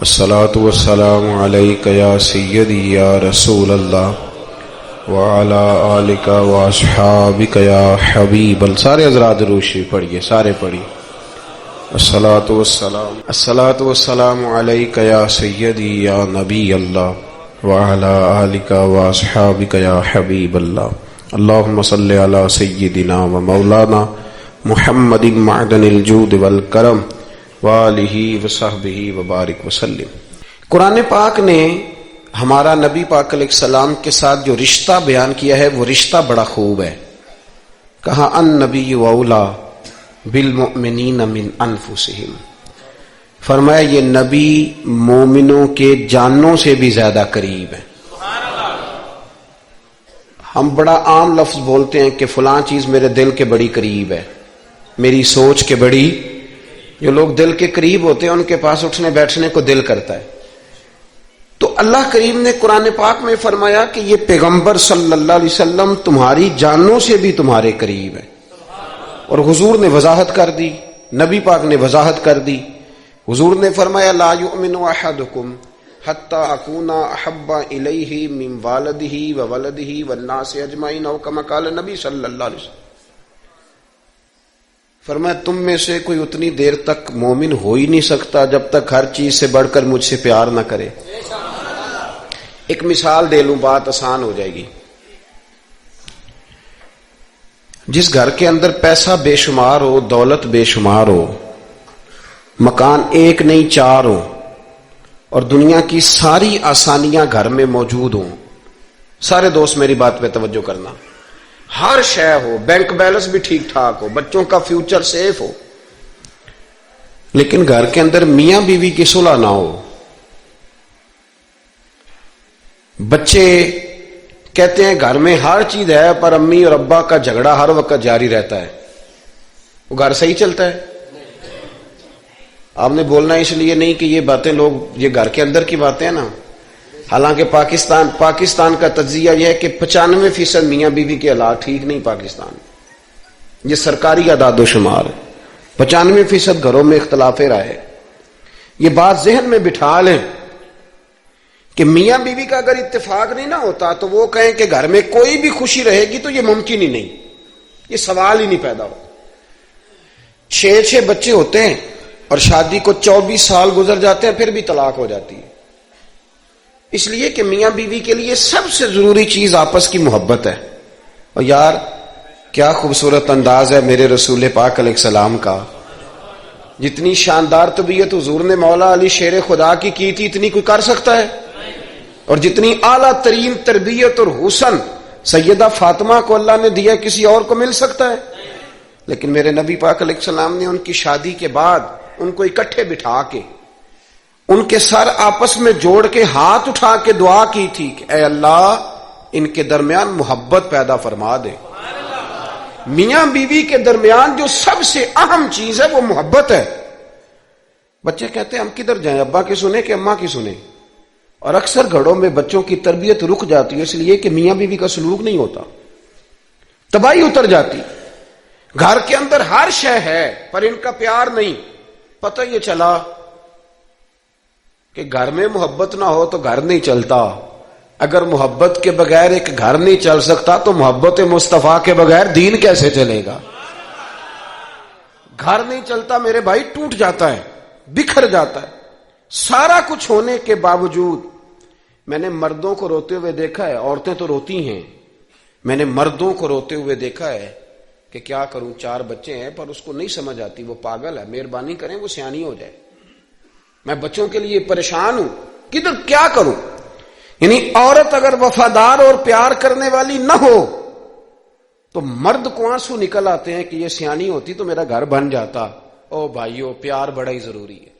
الصلاة والسلام علیک یا سیدی یا رسول اللہ وعلی آلک واصحابک یا حبیب اللہ. سارے حضرات روشی پڑھیے، سارے پڑھیے. الصلاة والسلام علیک یا سیدی یا نبی اللہ وعلی آلک واصحابک یا حبیب اللہ. اللہم صلی علی سیدنا و مولانا محمد معدن الجود والکرم وآلہ وصحبہ وبارک وسلم. قرآن پاک نے ہمارا نبی پاک علیہ السلام کے ساتھ جو رشتہ بیان کیا ہے وہ رشتہ بڑا خوب ہے. کہا النبی اولا بالمؤمنین من انفسہم، فرمایا یہ نبی مومنوں کے جانوں سے بھی زیادہ قریب ہے. ہم بڑا عام لفظ بولتے ہیں کہ فلاں چیز میرے دل کے بڑی قریب ہے، میری سوچ کے بڑی. جو لوگ دل کے قریب ہوتے ہیں ان کے پاس اٹھنے بیٹھنے کو دل کرتا ہے. تو اللہ کریم نے قرآن پاک میں فرمایا کہ یہ پیغمبر صلی اللہ علیہ وسلم تمہاری جانوں سے بھی تمہارے قریب ہے. اور حضور نے وضاحت کر دی، نبی پاک نے وضاحت کر دی. حضور نے فرمایا لا یؤمن احدکم حتی اکون احب الیہ من والدہ وولدہ والناس اجمعین او کما قال نبی صلی اللہ علیہ وسلم. فرمایا تم میں سے کوئی اتنی دیر تک مومن ہو ہی نہیں سکتا جب تک ہر چیز سے بڑھ کر مجھ سے پیار نہ کرے. ایک مثال دے لوں، بات آسان ہو جائے گی. جس گھر کے اندر پیسہ بے شمار ہو، دولت بے شمار ہو، مکان ایک نہیں چار ہو، اور دنیا کی ساری آسانیاں گھر میں موجود ہوں، سارے دوست میری بات پہ توجہ کرنا، ہر شے ہو، بینک بیلنس بھی ٹھیک ٹھاک ہو، بچوں کا فیوچر سیف ہو، لیکن گھر کے اندر میاں بیوی کی صلح نہ ہو. بچے کہتے ہیں گھر میں ہر چیز ہے پر امی اور ابا کا جھگڑا ہر وقت جاری رہتا ہے، وہ گھر صحیح چلتا ہے؟ آپ نے بولنا اس لیے نہیں کہ یہ باتیں لوگ، یہ گھر کے اندر کی باتیں ہیں نا. حالانکہ پاکستان کا تجزیہ یہ ہے کہ 95% میاں بیوی کے حالات ٹھیک نہیں. پاکستان یہ سرکاری اعداد و شمار ہے، 95% گھروں میں اختلاف رائے. یہ بات ذہن میں بٹھا لیں کہ میاں بیوی کا اگر اتفاق نہیں نہ ہوتا تو وہ کہیں کہ گھر میں کوئی بھی خوشی رہے گی تو یہ ممکن ہی نہیں، یہ سوال ہی نہیں پیدا ہو. 6 بچے ہوتے ہیں اور شادی کو 24 سال گزر جاتے ہیں پھر بھی طلاق ہو جاتی ہے. اس لیے کہ میاں بیوی کے لیے سب سے ضروری چیز آپس کی محبت ہے. اور یار کیا خوبصورت انداز ہے میرے رسول پاک علیہ السلام کا. جتنی شاندار طبیعت حضور نے مولا علی شیر خدا کی تھی اتنی کوئی کر سکتا ہے؟ اور جتنی اعلیٰ ترین تربیت اور حسن سیدہ فاطمہ کو اللہ نے دیا کسی اور کو مل سکتا ہے؟ لیکن میرے نبی پاک علیہ السلام نے ان کی شادی کے بعد ان کو اکٹھے بٹھا کے ان کے سر آپس میں جوڑ کے ہاتھ اٹھا کے دعا کی تھی کہ اے اللہ ان کے درمیان محبت پیدا فرما دے. میاں بیوی کے درمیان جو سب سے اہم چیز ہے وہ محبت ہے. بچے کہتے ہیں ہم کدھر جائیں، ابا کی سنیں کہ اماں کی سنیں؟ اور اکثر گھروں میں بچوں کی تربیت رک جاتی ہے اس لیے کہ میاں بیوی کا سلوک نہیں ہوتا، تباہی اتر جاتی. گھر کے اندر ہر شے ہے پر ان کا پیار نہیں. پتہ یہ چلا کہ گھر میں محبت نہ ہو تو گھر نہیں چلتا. اگر محبت کے بغیر ایک گھر نہیں چل سکتا تو محبت مصطفیٰ کے بغیر دین کیسے چلے گا؟ گھر نہیں چلتا میرے بھائی، ٹوٹ جاتا ہے، بکھر جاتا ہے. سارا کچھ ہونے کے باوجود میں نے مردوں کو روتے ہوئے دیکھا ہے، عورتیں تو روتی ہیں، میں نے مردوں کو روتے ہوئے دیکھا ہے کہ کیا کروں 4 بچے ہیں پر اس کو نہیں سمجھ آتی، وہ پاگل ہے، مہربانی کریں وہ سیانی ہو جائے، میں بچوں کے لیے پریشان ہوں، کدھر کیا کروں. یعنی عورت اگر وفادار اور پیار کرنے والی نہ ہو تو مرد کو آنسو نکل آتے ہیں کہ یہ سیانی ہوتی تو میرا گھر بن جاتا. او بھائیو پیار بڑا ہی ضروری ہے،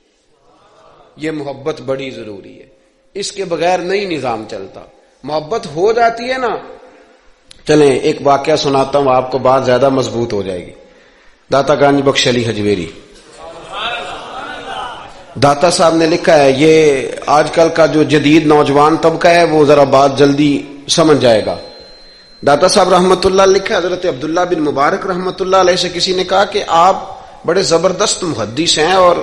یہ محبت بڑی ضروری ہے، اس کے بغیر نہیں نظام چلتا. محبت ہو جاتی ہے نا. چلیں ایک واقعہ سناتا ہوں آپ کو، بات زیادہ مضبوط ہو جائے گی. داتا گنج بخش علی حجویری داتا صاحب نے لکھا ہے، یہ آج کل کا جو جدید نوجوان طبقہ ہے وہ ذرا بات جلدی سمجھ جائے گا. داتا صاحب رحمت اللہ لکھا ہے، حضرت عبداللہ بن مبارک رحمت اللہ علیہ سے کسی نے کہا کہ آپ بڑے زبردست محدث ہیں اور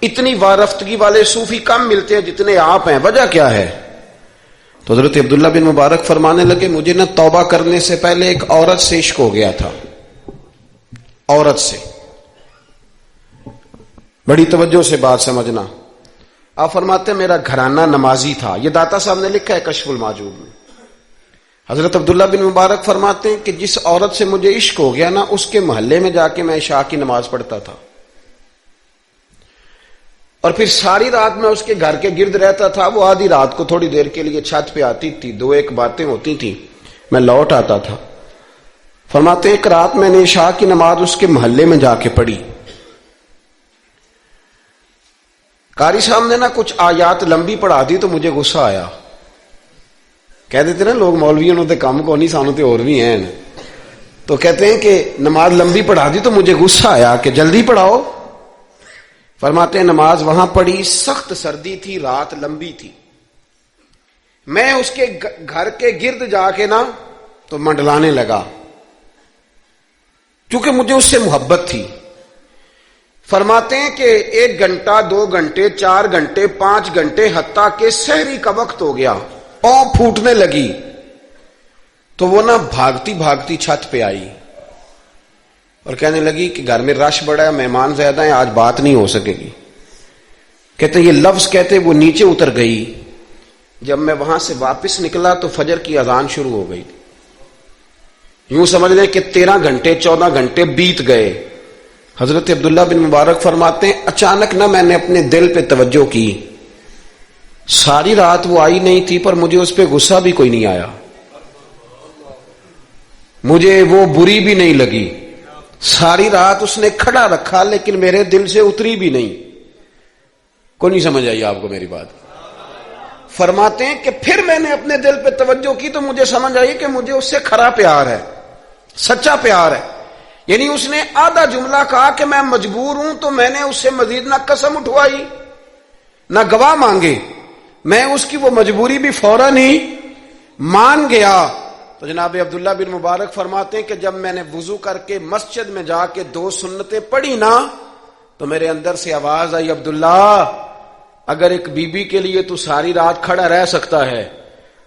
اتنی وارفتگی والے صوفی کم ملتے ہیں جتنے آپ ہیں، وجہ کیا ہے؟ تو حضرت عبداللہ بن مبارک فرمانے لگے مجھے نہ توبہ کرنے سے پہلے ایک عورت سے عشق ہو گیا تھا، عورت سے. بڑی توجہ سے بات سمجھنا. آپ فرماتے ہیں میرا گھرانہ نمازی تھا. یہ داتا صاحب نے لکھا ہے کشف الماجوب میں. حضرت عبداللہ بن مبارک فرماتے ہیں کہ جس عورت سے مجھے عشق ہو گیا نا، اس کے محلے میں جا کے میں عشاء کی نماز پڑھتا تھا، اور پھر ساری رات میں اس کے گھر کے گرد رہتا تھا. وہ آدھی رات کو تھوڑی دیر کے لیے چھت پہ آتی تھی، دو ایک باتیں ہوتی تھیں، میں لوٹ آتا تھا. فرماتے ہیں ایک رات میں نے عشاء کی نماز اس کے محلے میں جا کے پڑھی. قاری صاحب نے نا کچھ آیات لمبی پڑھا دی تو مجھے غصہ آیا. کہہ دیتے نا لوگ مولویوں نے کام کو نہیں، سانو تے اور بھی ہیں. تو کہتے ہیں کہ نماز لمبی پڑھا دی تو مجھے غصہ آیا کہ جلدی پڑھاؤ. فرماتے ہیں نماز وہاں پڑھی، سخت سردی تھی، رات لمبی تھی. میں اس کے گھر کے گرد جا کے نا تو منڈلانے لگا، کیونکہ مجھے اس سے محبت تھی. فرماتے ہیں کہ 1 گھنٹہ 2 گھنٹے 4 گھنٹے 5 گھنٹے حتیٰ کہ سحری کا وقت ہو گیا، پاؤں پھوٹنے لگی. تو وہ نا بھاگتی بھاگتی چھت پہ آئی اور کہنے لگی کہ گھر میں رش بڑا ہے، مہمان زیادہ ہیں، آج بات نہیں ہو سکے گی. کہتے یہ لفظ کہتے وہ نیچے اتر گئی. جب میں وہاں سے واپس نکلا تو فجر کی اذان شروع ہو گئی. یوں سمجھ لیں کہ 13 گھنٹے 14 گھنٹے بیت گئے. حضرت عبداللہ بن مبارک فرماتے ہیں اچانک نہ میں نے اپنے دل پہ توجہ کی. ساری رات وہ آئی نہیں تھی، پر مجھے اس پہ غصہ بھی کوئی نہیں آیا، مجھے وہ بری بھی نہیں لگی. ساری رات اس نے کھڑا رکھا لیکن میرے دل سے اتری بھی نہیں. کوئی نہیں سمجھ آئی آپ کو میری بات؟ فرماتے ہیں کہ پھر میں نے اپنے دل پہ توجہ کی تو مجھے سمجھ آئی کہ مجھے اس سے کھرا پیار ہے، سچا پیار ہے. یعنی اس نے آدھا جملہ کہا کہ میں مجبور ہوں، تو میں نے اس سے مزید نہ قسم اٹھوائی نہ گواہ مانگے، میں اس کی وہ مجبوری بھی فوراً ہی مان گیا. تو جناب عبداللہ بن مبارک فرماتے ہیں کہ جب میں نے وضو کر کے مسجد میں جا کے 2 سنتیں پڑھی نا تو میرے اندر سے آواز آئی، عبداللہ اگر ایک بی بی کے لیے تو ساری رات کھڑا رہ سکتا ہے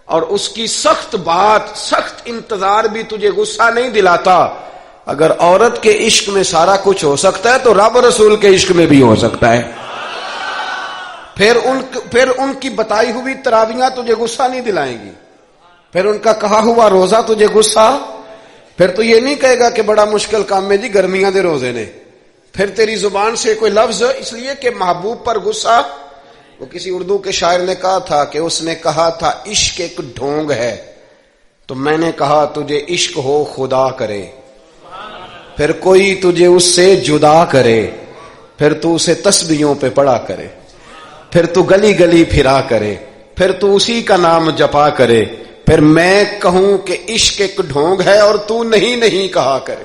اور اس کی سخت بات سخت انتظار بھی تجھے غصہ نہیں دلاتا، اگر عورت کے عشق میں سارا کچھ ہو سکتا ہے تو رب رسول کے عشق میں بھی ہو سکتا ہے. پھر ان کی بتائی ہوئی تراویحاں تجھے غصہ نہیں دلائیں گی، پھر ان کا کہا ہوا روزہ تجھے غصہ، پھر تو یہ نہیں کہے گا کہ بڑا مشکل کام ہے جی گرمیاں دے روزے نے. پھر تیری زبان سے کوئی لفظ، اس لیے کہ محبوب پر غصہ. وہ کسی اردو کے شاعر نے کہا تھا کہ اس نے کہا تھا عشق ایک ڈھونگ ہے، تو میں نے کہا تجھے عشق ہو خدا کرے، پھر کوئی تجھے اس سے جدا کرے، پھر تو اسے تسبیحوں پہ پڑا کرے، پھر تو گلی گلی پھرا کرے، پھر تو اسی کا نام جپا کرے، پھر میں کہوں کہ عشق ایک ڈھونگ ہے اور تو نہیں کہا کرے.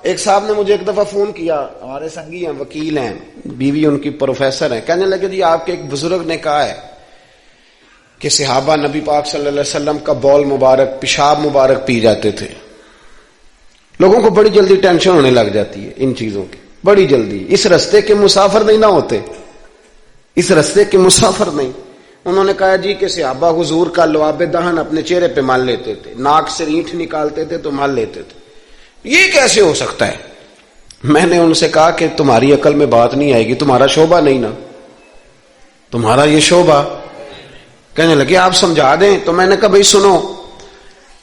ایک صاحب نے مجھے ایک دفعہ فون کیا، ہمارے سنگی ہیں، وکیل ہیں، بیوی ان کی پروفیسر ہیں. کہنے لگے جی آپ کے ایک بزرگ نے کہا ہے کہ صحابہ نبی پاک صلی اللہ علیہ وسلم کا بول مبارک پیشاب مبارک پی جاتے تھے. لوگوں کو بڑی جلدی ٹینشن ہونے لگ جاتی ہے ان چیزوں کی، بڑی جلدی. اس رستے کے مسافر نہیں نہ ہوتے، اس رستے کے مسافر نہیں. انہوں نے کہا جی کہ صحابہ حضور کا لعاب دہن اپنے چہرے پہ مال لیتے تھے، ناک سے اینٹ نکالتے تھے تو مال لیتے تھے. یہ کیسے ہو سکتا ہے؟ میں نے ان سے کہا کہ تمہاری عقل میں بات نہیں آئے گی، تمہارا شعبہ نہیں نا، تمہارا یہ شعبہ. کہنے لگے آپ سمجھا دیں. تو میں نے کہا بھائی سنو،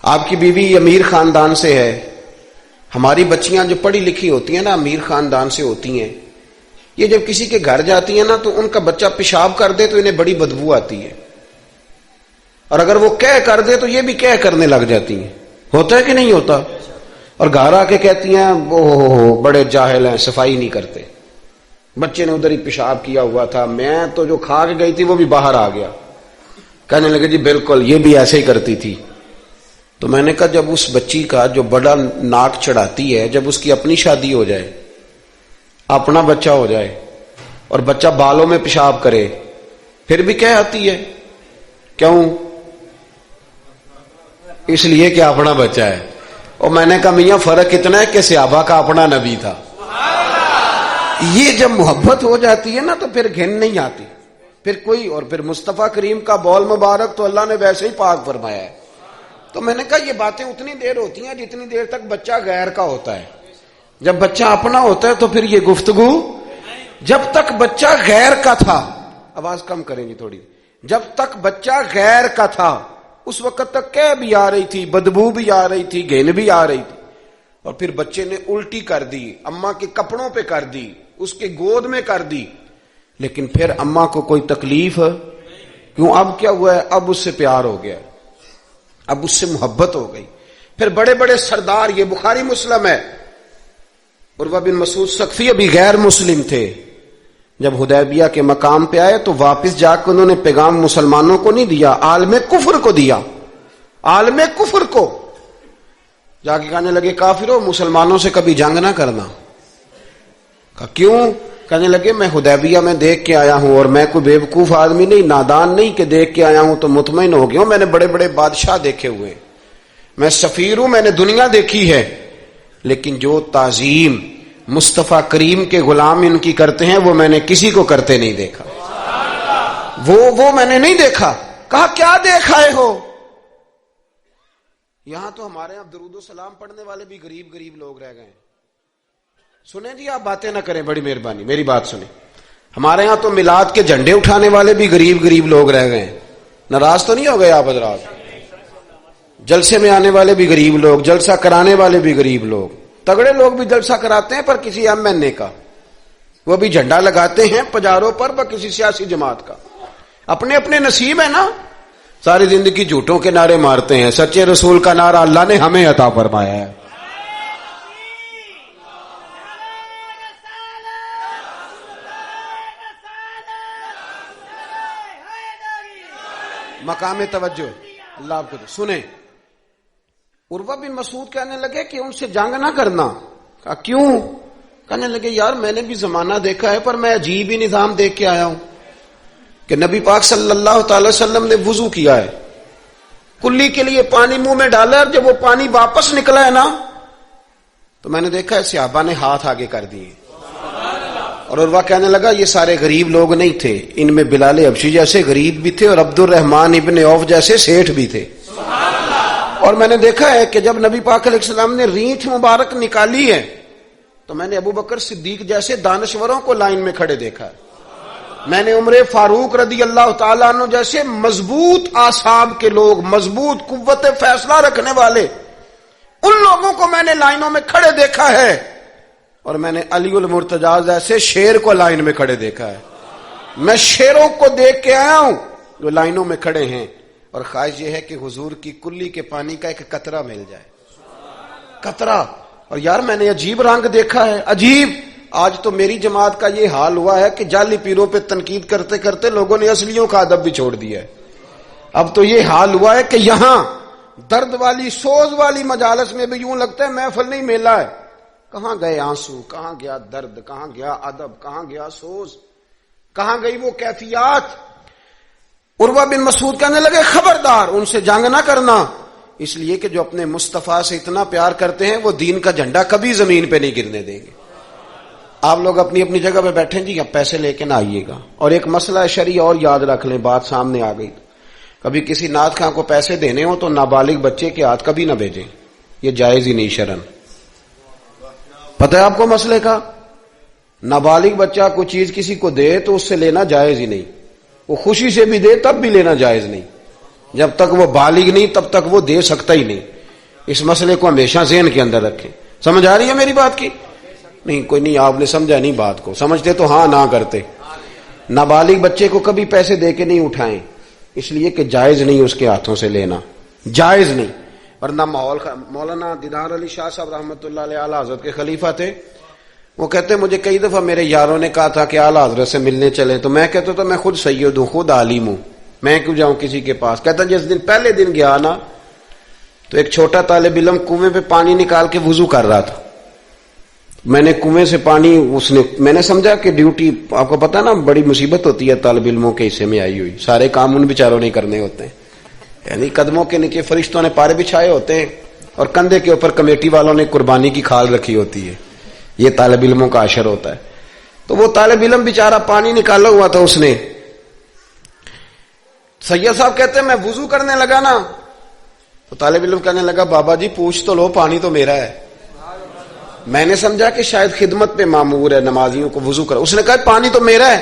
آپ کی بیوی امیر خاندان سے ہے، ہماری بچیاں جو پڑھی لکھی ہوتی ہیں نا امیر خاندان سے ہوتی ہیں، یہ جب کسی کے گھر جاتی ہیں نا تو ان کا بچہ پیشاب کر دے تو انہیں بڑی بدبو آتی ہے، اور اگر وہ کہہ کر دے تو یہ بھی کہہ کرنے لگ جاتی ہیں. ہوتا ہے کہ نہیں ہوتا؟ اور گھر آ کے کہتی ہیں وہ بڑے جاہل ہیں، صفائی نہیں کرتے، بچے نے ادھر ہی پیشاب کیا ہوا تھا، میں تو جو کھا کے گئی تھی وہ بھی باہر آ گیا. کہنے لگے جی بالکل یہ بھی ایسے ہی کرتی تھی. تو میں نے کہا جب اس بچی کا جو بڑا ناک چڑھاتی ہے، جب اس کی اپنی شادی ہو جائے، اپنا بچہ ہو جائے اور بچہ بالوں میں پیشاب کرے، پھر بھی کہہ آتی ہے. کیوں؟ اس لیے کہ اپنا بچہ ہے. اور میں نے کہا میاں فرق اتنا ہے کہ صحابہ کا اپنا نبی تھا. یہ جب محبت ہو جاتی ہے نا تو پھر گھن نہیں آتی پھر کوئی. اور پھر مصطفیٰ کریم کا بول مبارک تو اللہ نے ویسے ہی پاک فرمایا ہے. تو میں نے کہا یہ باتیں اتنی دیر ہوتی ہیں جتنی دیر تک بچہ غیر کا ہوتا ہے. جب بچہ اپنا ہوتا ہے تو پھر یہ گفتگو. جب تک بچہ غیر کا تھا, آواز کم کریں گی تھوڑی, جب تک بچہ غیر کا تھا اس وقت تک کہہ بھی آ رہی تھی, بدبو بھی آ رہی تھی, گھن بھی آ رہی تھی. اور پھر بچے نے الٹی کر دی, اماں کے کپڑوں پہ کر دی, اس کے گود میں کر دی, لیکن پھر اماں کو کوئی تکلیف کیوں؟ اب کیا ہوا ہے؟ اب اس سے پیار ہو گیا, اب اس سے محبت ہو گئی. پھر بڑے بڑے سردار, یہ بخاری مسلم ہے, عروہ بن مسعود ثقفی ابھی غیر مسلم تھے, جب حدیبیہ کے مقام پہ آئے تو واپس جا کے انہوں نے پیغام مسلمانوں کو نہیں دیا, عالم کفر کو دیا. عالم کفر کو جا کے کہنے لگے کافرو, مسلمانوں سے کبھی جنگ نہ کرنا. کہا کیوں؟ کہنے لگے میں حدیبیہ میں دیکھ کے آیا ہوں, اور میں کوئی بے وقوف آدمی نہیں, نادان نہیں کہ دیکھ کے آیا ہوں تو مطمئن ہو گیا ہوں. میں نے بڑے بڑے بادشاہ دیکھے ہوئے, میں سفیر ہوں, میں نے دنیا دیکھی ہے, لیکن جو تعظیم مصطفیٰ کریم کے غلام ان کی کرتے ہیں وہ میں نے کسی کو کرتے نہیں دیکھا. وہ میں نے نہیں دیکھا. کہا کیا دیکھ آئے ہو؟ یہاں تو ہمارے یہاں درود و سلام پڑھنے والے بھی غریب غریب لوگ رہ گئے ہیں. سنیں جی, آپ باتیں نہ کریں, بڑی مہربانی میری بات سنیں. ہمارے ہاں تو میلاد کے جھنڈے اٹھانے والے بھی غریب غریب لوگ رہ گئے ہیں. ناراض تو نہیں ہو گئے آپ حضرات؟ جلسے میں آنے والے بھی غریب لوگ, جلسہ کرانے والے بھی غریب لوگ. تگڑے لوگ بھی جلسہ کراتے ہیں پر کسی ایم این اے کا, وہ بھی جھنڈا لگاتے ہیں پجاروں پر کسی سیاسی جماعت کا. اپنے اپنے نصیب ہے نا. ساری زندگی جھوٹوں کے نعرے مارتے ہیں, سچے رسول کا نعرہ اللہ نے ہمیں عطا فرمایا ہے. مقام توجہ اللہ آپ کو سنیں. عروہ بن مسعود کہنے لگے کہ ان سے جنگ نہ کرنا. کہا کیوں؟ کہنے لگے یار میں نے بھی زمانہ دیکھا ہے پر میں عجیب ہی نظام دیکھ کے آیا ہوں کہ نبی پاک صلی اللہ تعالی وسلم نے وضو کیا ہے, کلی کے لیے پانی منہ میں ڈالا, اور جب وہ پانی واپس نکلا ہے نا تو میں نے دیکھا ہے صحابہ نے ہاتھ آگے کر دیے. اور عروہ کہنے لگا یہ سارے غریب لوگ نہیں تھے, ان میں بلال حبشی جیسے غریب بھی تھے اور عبد الرحمن ابن عوف جیسے سیٹھ بھی تھے. اور میں نے دیکھا ہے کہ جب نبی پاک علیہ السلام نے ریچھ مبارک نکالی ہے تو میں نے ابو بکر صدیق جیسے دانشوروں کو لائن میں کھڑے دیکھا ہے. میں نے عمر فاروق رضی اللہ تعالیٰ عنہ جیسے مضبوط اعصاب کے لوگ, مضبوط قوت فیصلہ رکھنے والے, ان لوگوں کو میں نے لائنوں میں کھڑے دیکھا ہے. اور میں نے علی المرتضیٰ جیسے شیر کو لائن میں کھڑے دیکھا ہے. میں شیروں کو دیکھ کے آیا ہوں جو لائنوں میں کھڑے ہیں, اور خواہش یہ ہے کہ حضور کی کلی کے پانی کا ایک قطرہ مل جائے, قطرہ. اور یار میں نے عجیب رنگ دیکھا ہے, عجیب. آج تو میری جماعت کا یہ حال ہوا ہے کہ جعلی پیروں پہ تنقید کرتے کرتے لوگوں نے اصلیوں کا ادب بھی چھوڑ دیا ہے. اب تو یہ حال ہوا ہے کہ یہاں درد والی سوز والی مجالس میں بھی یوں لگتا ہے محفل نہیں میلہ ہے. کہاں گئے آنسو, کہاں گیا درد, کہاں گیا ادب, کہاں گیا سوز, کہاں گئی وہ کیفیات. عروہ بن مسعود کہنے لگے خبردار ان سے جنگ نہ کرنا, اس لیے کہ جو اپنے مصطفیٰ سے اتنا پیار کرتے ہیں وہ دین کا جھنڈا کبھی زمین پہ نہیں گرنے دیں گے. آپ لوگ اپنی اپنی جگہ پہ بیٹھیں جی, اب پیسے لے کے نہ آئیے گا. اور ایک مسئلہ شرعی اور یاد رکھ لیں, بات سامنے آ گئی, کبھی کسی نعت خواں کو پیسے دینے ہو تو نابالغ بچے کے ہاتھ کبھی نہ بھیجیں, یہ جائز ہی نہیں شرعن. پتہ ہے آپ کو مسئلے کا؟ نابالغ بچہ کوئی چیز کسی کو دے تو اس سے لینا جائز ہی نہیں, وہ خوشی سے بھی دے تب بھی لینا جائز نہیں. جب تک وہ بالغ نہیں تب تک وہ دے سکتا ہی نہیں. اس مسئلے کو ہمیشہ ذہن کے اندر رکھیں. سمجھ آ رہی ہے میری بات کی؟ نہیں کوئی نہیں, آپ نے سمجھا نہیں بات کو, سمجھتے تو ہاں نہ کرتے. نابالغ بچے کو کبھی پیسے دے کے نہیں اٹھائیں, اس لیے کہ جائز نہیں اس کے ہاتھوں سے لینا, جائز نہیں. ورنہ مولانا دیدار علی شاہ صاحب رحمۃ اللہ علیہ اعلیٰ حضرت کے خلیفہ تھے, وہ کہتے مجھے کئی دفعہ میرے یاروں نے کہا تھا کہ اعلیٰ حضرت سے ملنے چلیں, تو میں کہتا تھا میں خود سید ہوں, خود عالم ہوں, میں کیوں جاؤں کسی کے پاس. کہتا جس دن پہلے دن گیا نا تو ایک چھوٹا طالب علم کنویں پہ پانی نکال کے وضو کر رہا تھا. میں نے کنویں سے پانی میں نے سمجھا کہ ڈیوٹی, آپ کو پتا نا بڑی مصیبت ہوتی ہے طالب علموں کے حصے میں آئی ہوئی, سارے کام ان بیچاروں نے کرنے ہوتے ہیں. یعنی قدموں کے نیچے فرشتوں نے پارے بچھائے ہوتے ہیں اور کندھے کے اوپر کمیٹی والوں نے قربانی کی کھال رکھی ہوتی ہے. یہ طالب علموں کا عشر ہوتا ہے. تو وہ طالب علم بیچارہ پانی نکالا ہوا تھا اس نے. سید صاحب کہتے ہیں میں وضو کرنے لگا نا تو طالب علم کہنے لگا بابا جی پوچھ تو لو, پانی تو میرا ہے. میں نے سمجھا کہ شاید خدمت پہ مامور ہے, نمازیوں کو وضو کرا. اس نے کہا پانی تو میرا ہے.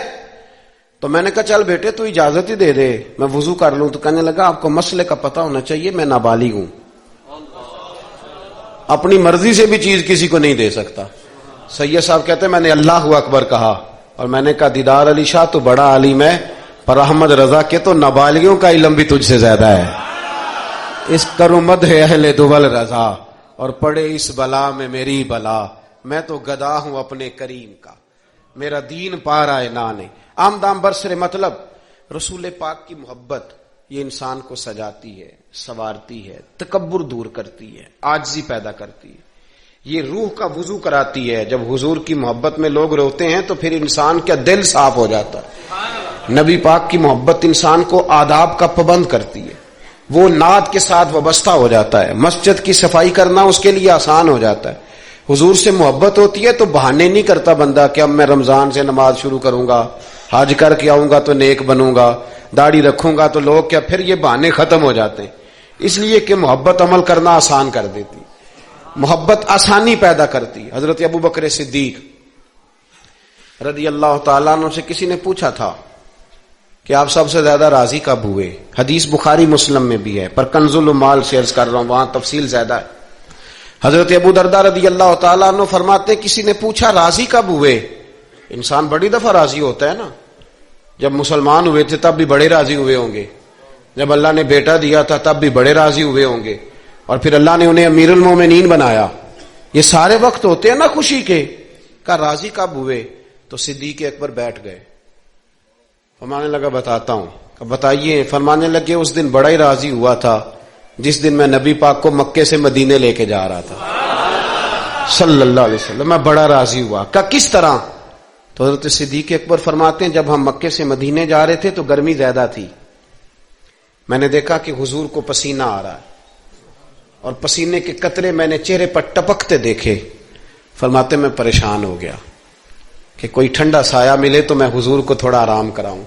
تو میں نے کہا چل بیٹے تو اجازت ہی دے دے میں وضو کر لوں. تو کہنے لگا آپ کو مسئلے کا پتہ ہونا چاہیے, میں نابالغ ہوں, اپنی مرضی سے بھی چیز کسی کو نہیں دے سکتا. سید صاحب کہتے ہیں میں نے اللہ اکبر کہا اور میں نے کہا دیدار علی شاہ تو بڑا عالم ہے, پر احمد رضا کے تو نابالغوں کا علم بھی تجھ سے زیادہ ہے. اس کرمد ہے اہل دول رضا اور پڑے اس بلا میں میری بلا, میں تو گدا ہوں اپنے کریم کا, میرا دین پا رہا ہے نانے. آمدام برسر مطلب رسول پاک کی محبت یہ انسان کو سجاتی ہے, سنوارتی ہے, تکبر دور کرتی ہے, عاجزی پیدا کرتی ہے, یہ روح کا وضو کراتی ہے. جب حضور کی محبت میں لوگ روتے ہیں تو پھر انسان کا دل صاف ہو جاتا ہے. نبی پاک کی محبت انسان کو آداب کا پابند کرتی ہے, وہ نعت کے ساتھ وابستہ ہو جاتا ہے, مسجد کی صفائی کرنا اس کے لیے آسان ہو جاتا ہے. حضور سے محبت ہوتی ہے تو بہانے نہیں کرتا بندہ کہ اب میں رمضان سے نماز شروع کروں گا, حج کر کے آؤں گا تو نیک بنوں گا, داڑھی رکھوں گا تو لوگ کیا, پھر یہ بہانے ختم ہو جاتے ہیں. اس لیے کہ محبت عمل کرنا آسان کر دیتی, محبت آسانی پیدا کرتی. حضرت ابو بکر صدیق رضی اللہ تعالیٰ عنہ سے کسی نے پوچھا تھا کہ آپ سب سے زیادہ راضی کب ہوئے. حدیث بخاری مسلم میں بھی ہے پر کنز المال سے عرض کر رہا ہوں, وہاں تفصیل زیادہ ہے. حضرت ابو درداء رضی اللہ تعالیٰ عنہ فرماتے ہیں کسی نے پوچھا راضی کب ہوئے. انسان بڑی دفعہ راضی ہوتا ہے نا, جب مسلمان ہوئے تھے تب بھی بڑے راضی ہوئے ہوں گے, جب اللہ نے بیٹا دیا تھا تب بھی بڑے راضی ہوئے ہوں گے, اور پھر اللہ نے انہیں امیر المومنین بنایا. یہ سارے وقت ہوتے ہیں نا خوشی کے. کہا راضی کب ہوئے؟ تو صدیق اکبر بیٹھ گئے, فرمانے لگا بتاتا ہوں. کہ بتائیے. فرمانے لگے اس دن بڑا ہی راضی ہوا تھا جس دن میں نبی پاک کو مکے سے مدینے لے کے جا رہا تھا صلی اللہ علیہ وسلم, میں بڑا راضی ہوا. کہا کس طرح؟ تو حضرت صدیق اکبر فرماتے ہیں جب ہم مکے سے مدینے جا رہے تھے تو گرمی زیادہ تھی, میں نے دیکھا کہ حضور کو پسینہ آ رہا ہے اور پسینے کے قطرے میں نے چہرے پر ٹپکتے دیکھے. فرماتے میں پریشان ہو گیا کہ کوئی ٹھنڈا سایہ ملے تو میں حضور کو تھوڑا آرام کراؤں.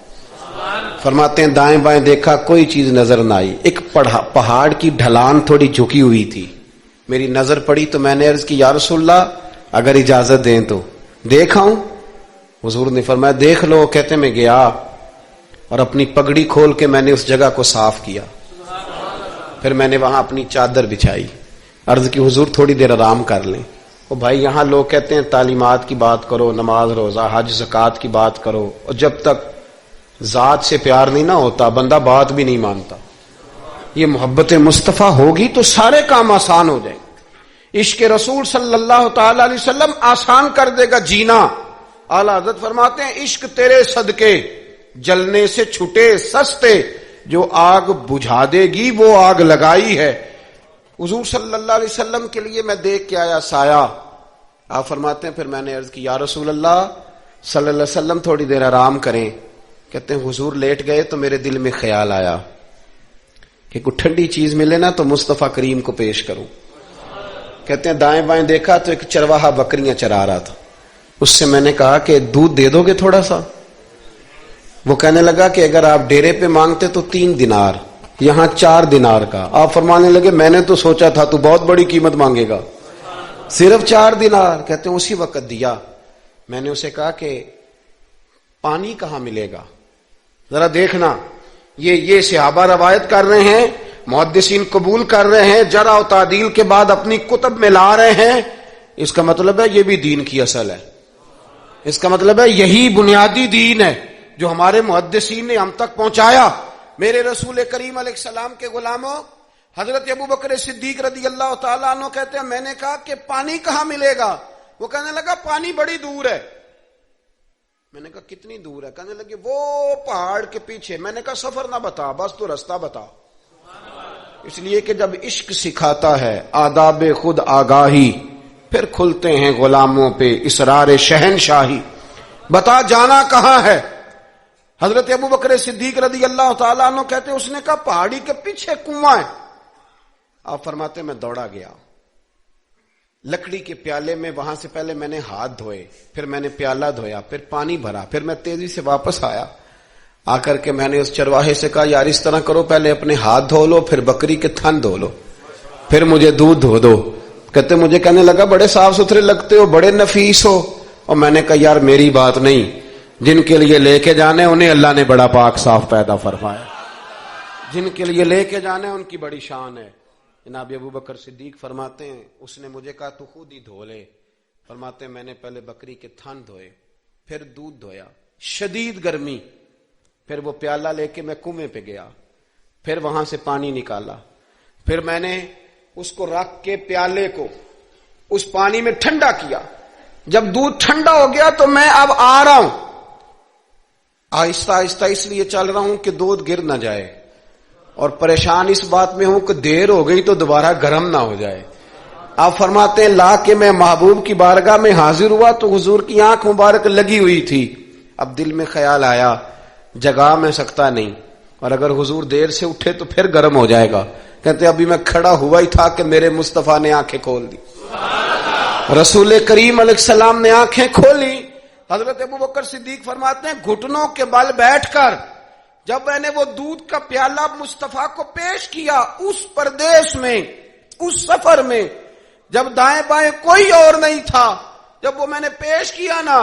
فرماتے ہیں دائیں بائیں دیکھا کوئی چیز نظر نہ آئی. ایک پہاڑ کی ڈھلان تھوڑی جھکی ہوئی تھی, میری نظر پڑی تو میں نے عرض کی یا رسول اللہ اگر اجازت دیں تو دیکھاؤں. حضور نے فرمایا دیکھ لو. کہتے میں گیا اور اپنی پگڑی کھول کے میں نے اس جگہ کو صاف کیا, پھر میں نے وہاں اپنی چادر بچھائی, عرض کی حضور تھوڑی دیر آرام کر لیں. او بھائی یہاں لوگ کہتے ہیں تعلیمات کی بات کرو, نماز روزہ حج زکوٰۃ کی بات کرو, اور جب تک ذات سے پیار نہیں نہ ہوتا بندہ بات بھی نہیں مانتا. یہ محبت مصطفیٰ ہوگی تو سارے کام آسان ہو جائیں. عشق رسول صلی اللہ تعالی علیہ وسلم آسان کر دے گا جینا. اعلی حضرت فرماتے ہیں عشق تیرے صدقے جلنے سے چھٹے سستے, جو آگ بجھا دے گی وہ آگ لگائی ہے. حضور صلی اللہ علیہ وسلم کے لیے میں دیکھ کے آیا سایہ. آپ فرماتے ہیں پھر میں نے عرض کی یا رسول اللہ صلی اللہ علیہ وسلم تھوڑی دیر آرام کریں. کہتے ہیں حضور لیٹ گئے تو میرے دل میں خیال آیا کہ کوئی ٹھنڈی چیز ملے نا تو مصطفیٰ کریم کو پیش کروں. کہتے ہیں دائیں بائیں دیکھا تو ایک چرواہا بکریاں چرا رہا تھا. اس سے میں نے کہا کہ دودھ دے دو گے تھوڑا سا؟ وہ کہنے لگا کہ اگر آپ ڈیرے پہ مانگتے تو 3 دینار, یہاں 4 دینار کا. آپ فرمانے لگے میں نے تو سوچا تھا تو بہت بڑی قیمت مانگے گا, صرف 4 دینار. کہتے ہیں اسی وقت دیا. میں نے اسے کہا کہ پانی کہاں ملے گا, ذرا دیکھنا. یہ صحابہ روایت کر رہے ہیں, محدثین قبول کر رہے ہیں, جرح و تعدیل کے بعد اپنی کتب میں لا رہے ہیں. اس کا مطلب ہے یہ بھی دین کی اصل ہے. اس کا مطلب ہے یہی بنیادی دین ہے جو ہمارے محدثین نے ہم تک پہنچایا. میرے رسول کریم علیہ السلام کے غلاموں, حضرت ابو بکر صدیق رضی اللہ تعالیٰ عنہ کہتے ہیں میں نے کہا کہ پانی کہاں ملے گا؟ وہ کہنے لگا پانی بڑی دور ہے. میں نے کہا کتنی دور ہے؟ کہنے لگے وہ پہاڑ کے پیچھے. میں نے کہا سفر نہ بتا, بس تو رستہ بتا. اس لیے کہ جب عشق سکھاتا ہے آداب خود آگاہی, پھر کھلتے ہیں غلاموں پہ اسرار شہنشاہی. بتا جانا کہاں ہے؟ حضرت ابو بکر صدیق رضی اللہ تعالیٰ عنہ کہتے اس نے کہا پہاڑی کے پیچھے کنواں ہے. آپ فرماتے میں دوڑا گیا, لکڑی کے پیالے میں، وہاں سے پہلے میں نے ہاتھ دھوئے، پھر میں نے پیالہ دھویا، پھر پانی بھرا، پھر میں تیزی سے واپس آیا، آ کر کے میں نے اس چرواہے سے کہا یار اس طرح کرو، پہلے اپنے ہاتھ دھو لو، پھر بکری کے تھن دھو لو، پھر مجھے دودھ دھو دو۔ کہتے مجھے کہنے لگا بڑے صاف ستھرے لگتے ہو، بڑے نفیس ہو، اور میں نے کہا یار میری بات نہیں، جن کے لیے لے کے جانے انہیں اللہ نے بڑا پاک صاف پیدا فرمایا، جن کے لیے لے کے جانے ان کی بڑی شان ہے۔ جناب ابو بکر صدیق فرماتے ہیں اس نے مجھے کہا تو خود ہی دھو لے، فرماتے ہیں میں نے پہلے بکری کے تھن دھوئے، پھر دودھ دھویا، شدید گرمی، پھر وہ پیالہ لے کے میں کنویں پہ گیا، پھر وہاں سے پانی نکالا، پھر میں نے اس کو رکھ کے پیالے کو اس پانی میں ٹھنڈا کیا، جب دودھ ٹھنڈا ہو گیا تو میں اب آ رہا ہوں، آہستہ آہستہ اس لیے چل رہا ہوں کہ دودھ گر نہ جائے، اور پریشان اس بات میں ہوں کہ دیر ہو گئی تو دوبارہ گرم نہ ہو جائے۔ آپ فرماتے ہیں لا کے میں محبوب کی بارگاہ میں حاضر ہوا تو حضور کی آنکھ مبارک لگی ہوئی تھی، اب دل میں خیال آیا جگا میں سکتا نہیں، اور اگر حضور دیر سے اٹھے تو پھر گرم ہو جائے گا، کہتے ابھی میں کھڑا ہوا ہی تھا کہ میرے مصطفیٰ نے آنکھیں کھول دی، رسول کریم علیہ السلام نے آنکھیں کھولی۔ حضرت ابو بکر صدیق فرماتے ہیں گھٹنوں کے بل بیٹھ کر جب میں نے وہ دودھ کا پیالہ مصطفیٰ کو پیش کیا، اس پردیس میں، اس سفر میں، جب دائیں بائیں کوئی اور نہیں تھا، جب وہ میں نے پیش کیا نا،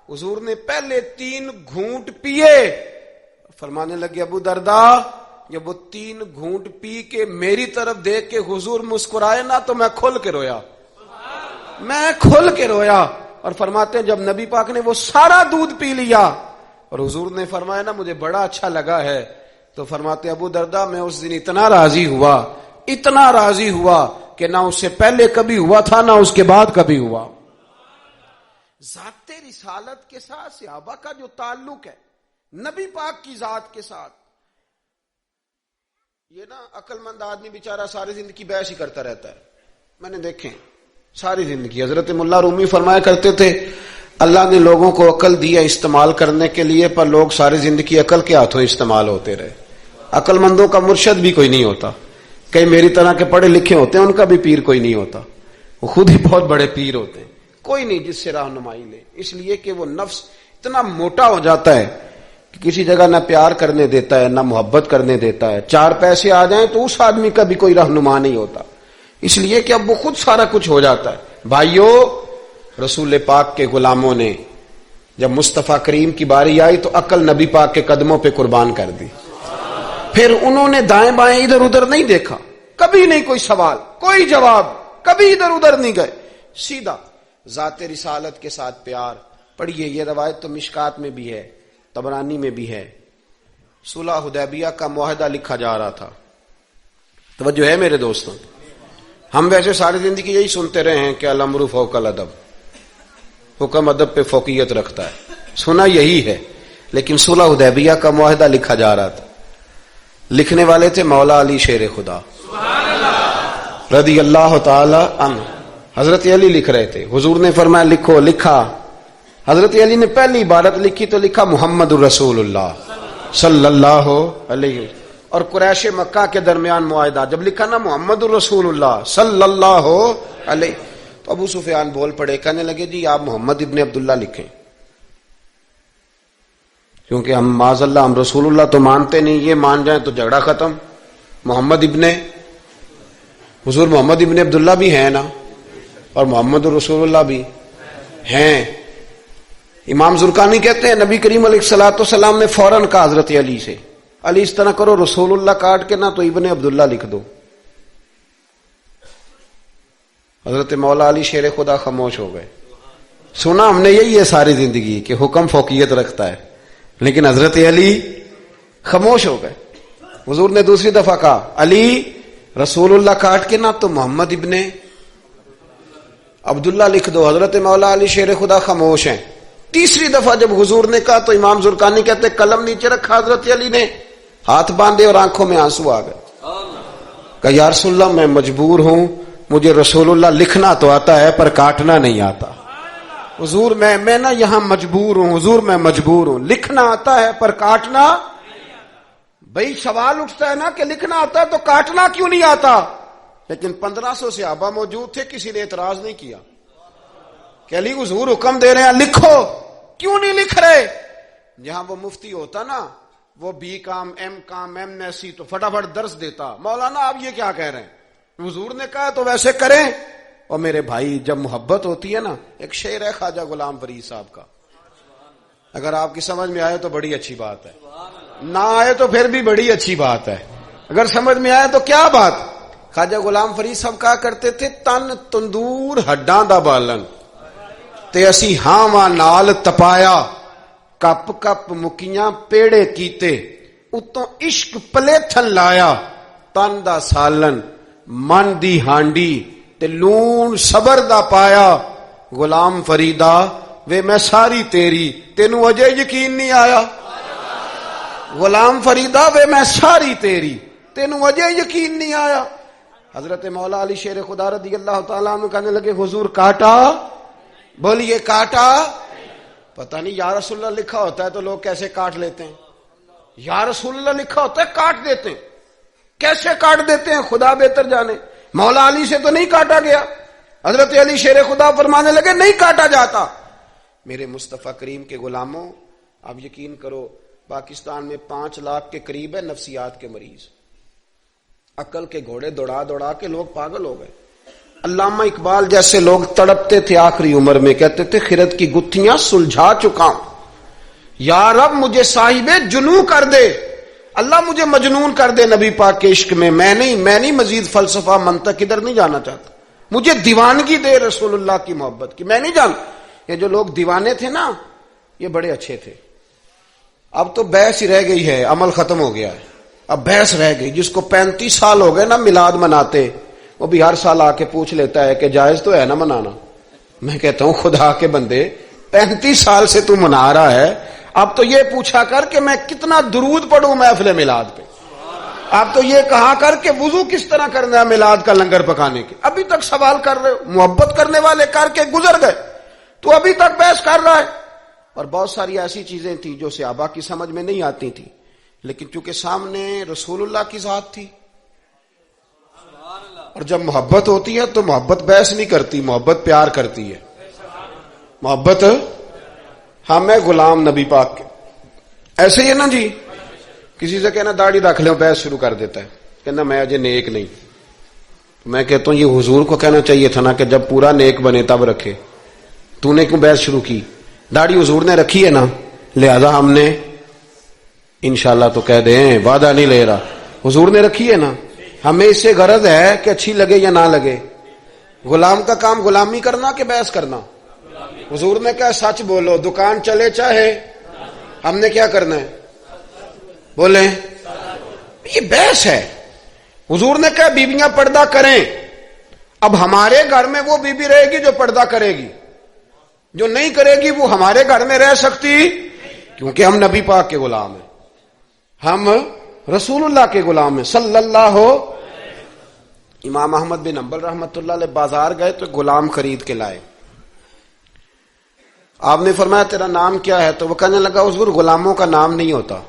حضور نے پہلے 3 گھونٹ پیے، فرمانے لگے ابو درداء جب وہ 3 گھونٹ پی کے میری طرف دیکھ کے حضور مسکرائے نا تو میں کھل کے رویا، میں کھل کے رویا۔ اور فرماتے ہیں جب نبی پاک نے وہ سارا دودھ پی لیا اور حضور نے فرمایا نا مجھے بڑا اچھا لگا ہے، تو فرماتے ابو درداء میں اس دن اتنا راضی ہوا، اتنا راضی ہوا کہ نہ اس سے پہلے کبھی ہوا تھا نہ اس کے بعد کبھی ہوا۔ ذات رسالت کے ساتھ صحابہ کا جو تعلق ہے نبی پاک کی ذات کے ساتھ، یہ نا عقل مند آدمی بیچارہ ساری زندگی بحث ہی کرتا رہتا ہے، میں نے دیکھیں ساری زندگی۔ حضرت ملا رومی فرمایا کرتے تھے اللہ نے لوگوں کو عقل دیا استعمال کرنے کے لیے، پر لوگ ساری زندگی عقل کے ہاتھوں استعمال ہوتے رہے۔ عقل مندوں کا مرشد بھی کوئی نہیں ہوتا، کئی میری طرح کے پڑھے لکھے ہوتے ہیں ان کا بھی پیر کوئی نہیں ہوتا، وہ خود ہی بہت بڑے پیر ہوتے ہیں، کوئی نہیں جس سے رہنمائی لے، اس لیے کہ وہ نفس اتنا موٹا ہو جاتا ہے کہ کسی جگہ نہ پیار کرنے دیتا ہے نہ محبت کرنے دیتا ہے، 4 پیسے آ جائیں تو اس آدمی کا بھی کوئی رہنما نہیں ہوتا، اس لیے کہ اب وہ خود سارا کچھ ہو جاتا ہے۔ بھائیو رسول پاک کے غلاموں نے جب مصطفیٰ کریم کی باری آئی تو عقل نبی پاک کے قدموں پہ قربان کر دی، پھر انہوں نے دائیں بائیں ادھر ادھر نہیں دیکھا، کبھی نہیں کوئی سوال کوئی جواب، کبھی ادھر ادھر نہیں گئے، سیدھا ذات رسالت کے ساتھ پیار۔ پڑھیے یہ روایت تو مشکات میں بھی ہے، طبرانی میں بھی ہے، صلح حدیبیہ کا معاہدہ لکھا جا رہا تھا، توجہ ہے میرے دوستوں، ہم ویسے ساری زندگی یہی سنتے رہے ہیں کہ الامر فوق الادب، حکم ادب پہ فوقیت رکھتا ہے، سنا یہی ہے، لیکن صلح حدیبیہ کا معاہدہ لکھا جا رہا تھا، لکھنے والے تھے مولا علی شیر خدا رضی اللہ تعالی عنہ، حضرت علی لکھ رہے تھے، حضور نے فرمایا لکھو، لکھا، حضرت علی نے پہلی عبارت لکھی تو لکھا محمد الرسول اللہ صلی اللہ علیہ وسلم، اور قریش مکہ کے درمیان معاہدہ، جب لکھا نا محمد الرسول اللہ صلی اللہ علیہ، تو ابو سفیان بول پڑے، کہنے لگے جی آپ محمد ابن عبداللہ لکھیں، کیونکہ ہم معاذ اللہ ہم رسول اللہ تو مانتے نہیں، یہ مان جائیں تو جھگڑا ختم، محمد ابن حضور محمد ابن عبداللہ بھی ہیں نا، اور محمد الرسول اللہ بھی ہیں۔ امام زرقانی کہتے ہیں نبی کریم علیہ الصلوۃ والسلام نے فوراً کہا حضرت علی سے، علی اس طرح کرو رسول اللہ کاٹ کے نہ تو ابن عبداللہ لکھ دو۔ حضرت مولا علی شیر خدا خاموش ہو گئے، سنا ہم نے یہی ہے ساری زندگی کہ حکم فوقیت رکھتا ہے، لیکن حضرت علی خاموش ہو گئے۔ حضور نے دوسری دفعہ کہا علی رسول اللہ کاٹ کے نہ تو محمد ابن عبداللہ لکھ دو، حضرت مولا علی شیر خدا خاموش ہیں۔ تیسری دفعہ جب حضور نے کہا تو امام زرقانی کہتے قلم نیچے رکھا حضرت علی نے، ہاتھ باندھے اور آنکھوں میں آنسو آ گئے، کہا یا رسول اللہ میں مجبور ہوں، مجھے رسول اللہ لکھنا تو آتا ہے پر کاٹنا نہیں آتا، حضور میں نا یہاں مجبور ہوں، حضور میں مجبور ہوں، لکھنا آتا ہے پر کاٹنا۔ بھئی سوال اٹھتا ہے نا کہ لکھنا آتا ہے تو کاٹنا کیوں نہیں آتا؟ لیکن 1500 صحابہ موجود تھے، کسی نے اعتراض نہیں کیا کہ علی حضور حکم دے رہے ہیں لکھو، کیوں نہیں لکھ رہے؟ جہاں وہ مفتی ہوتا نا، وہ B com M S C, تو فٹافٹ درس دیتا، مولانا آپ یہ کیا کہہ رہے ہیں، حضور نے کہا تو ویسے کریں۔ اور میرے بھائی، جب محبت ہوتی ہے نا، ایک شعر ہے خواجہ غلام فرید صاحب کا، اگر آپ کی سمجھ میں آئے تو بڑی اچھی بات ہے، نہ آئے تو پھر بھی بڑی اچھی بات ہے، اگر سمجھ میں آئے تو کیا بات۔ خواجہ غلام فرید صاحب کہا کرتے تھے، تن تندور ہڈاں دا بالن تے اسی ہاواں نال تپایا، کپ کپ مکیاں پیڑے کیتے، اتوں عشق پلیتھن لایا، تن دا سالن من دی ہانڈی تے لون صبر دا پایا، غلام فریدا وے میں ساری تیری، تینوں اجے یقین نہیں آیا، غلام فریدا وے میں ساری تیری، تینوں اجے یقین نہیں آیا۔ حضرت مولا علی شیر خدا رضی اللہ تعالیٰ عنہ کہنے لگے، حضور کاٹا؟ بولیے کاٹا؟ پتہ نہیں یا رسول اللہ لکھا ہوتا ہے تو لوگ کیسے کاٹ لیتے ہیں، یا رسول اللہ لکھا ہوتا ہے کاٹ دیتے ہیں، کیسے کاٹ دیتے ہیں خدا بہتر جانے۔ مولا علی سے تو نہیں کاٹا گیا، حضرت علی شیر خدا فرمانے لگے نہیں کاٹا جاتا۔ میرے مصطفیٰ کریم کے غلاموں، آپ یقین کرو پاکستان میں 5 لاکھ کے قریب ہے نفسیات کے مریض، عقل کے گھوڑے دوڑا دوڑا کے لوگ پاگل ہو گئے۔ علامہ اقبال جیسے لوگ تڑپتے تھے آخری عمر میں، کہتے تھے خرد کی گتھیاں سلجھا چکا ہوں، یا رب مجھے صاحب جنوں کر دے، اللہ مجھے مجنون کر دے نبی پاک کے عشق میں، میں نہیں مزید فلسفہ منطق ادھر نہیں جانا چاہتا، مجھے دیوانگی دے رسول اللہ کی محبت کی، میں نہیں جان۔ یہ جو لوگ دیوانے تھے نا، یہ بڑے اچھے تھے، اب تو بحث ہی رہ گئی ہے، عمل ختم ہو گیا ہے، اب بحث رہ گئی۔ جس کو 35 سال ہو گئے نا میلاد مناتے، وہ بھی ہر سال آ کے پوچھ لیتا ہے کہ جائز تو ہے نا منانا۔ میں کہتا ہوں خدا کے بندے، 35 سال سے تو منا رہا ہے، اب تو یہ پوچھا کر کہ میں کتنا درود پڑھوں محفل میلاد پہ، اب تو یہ کہا کر کہ وضو کس طرح کرنا ہے میلاد کا لنگر پکانے کے، ابھی تک سوال کر رہے ہو۔ محبت کرنے والے کر کے گزر گئے، تو ابھی تک بحث کر رہا ہے۔ اور بہت ساری ایسی چیزیں تھیں جو صحابہ کی سمجھ میں نہیں آتی تھی، لیکن چونکہ سامنے رسول اللہ کی ذات تھی، اور جب محبت ہوتی ہے تو محبت بحث نہیں کرتی، محبت پیار کرتی ہے، محبت ہم ہے غلام نبی پاک کے۔ ایسے ہی ہے نا جی، کسی سے کہنا داڑھی رکھ لیں، بحث شروع کر دیتا ہے، کہنا میں اجے نیک نہیں۔ میں کہتا ہوں یہ حضور کو کہنا چاہیے تھا نا کہ جب پورا نیک بنے تب رکھے، تو نے کیوں بحث شروع کی؟ داڑھی حضور نے رکھی ہے نا، لہذا ہم نے انشاءاللہ تو کہہ دیں، وعدہ نہیں لے رہا، حضور نے رکھی ہے نا، ہمیں اس سے غرض ہے کہ اچھی لگے یا نہ لگے۔ غلام کا کام غلامی کرنا کہ بحث کرنا؟ حضور نے کہا سچ بولو، دکان چلے چاہے، ہم نے کیا کرنا ہے؟ بولیں، یہ بحث ہے۔ حضور نے کہا بیویاں پردہ کریں، اب ہمارے گھر میں وہ بیوی رہے گی جو پردہ کرے گی، جو نہیں کرے گی وہ ہمارے گھر میں رہ سکتی، کیونکہ ہم نبی پاک کے غلام ہیں، ہم رسول اللہ کے غلام ہیں صلی اللہ ہو۔ امام احمد بن حنبل رحمۃ اللہ علیہ بازار گئے تو غلام خرید کے لائے، آپ نے فرمایا تیرا نام کیا ہے؟ تو وہ کہنے لگا حضور غلاموں کا نام نہیں ہوتا،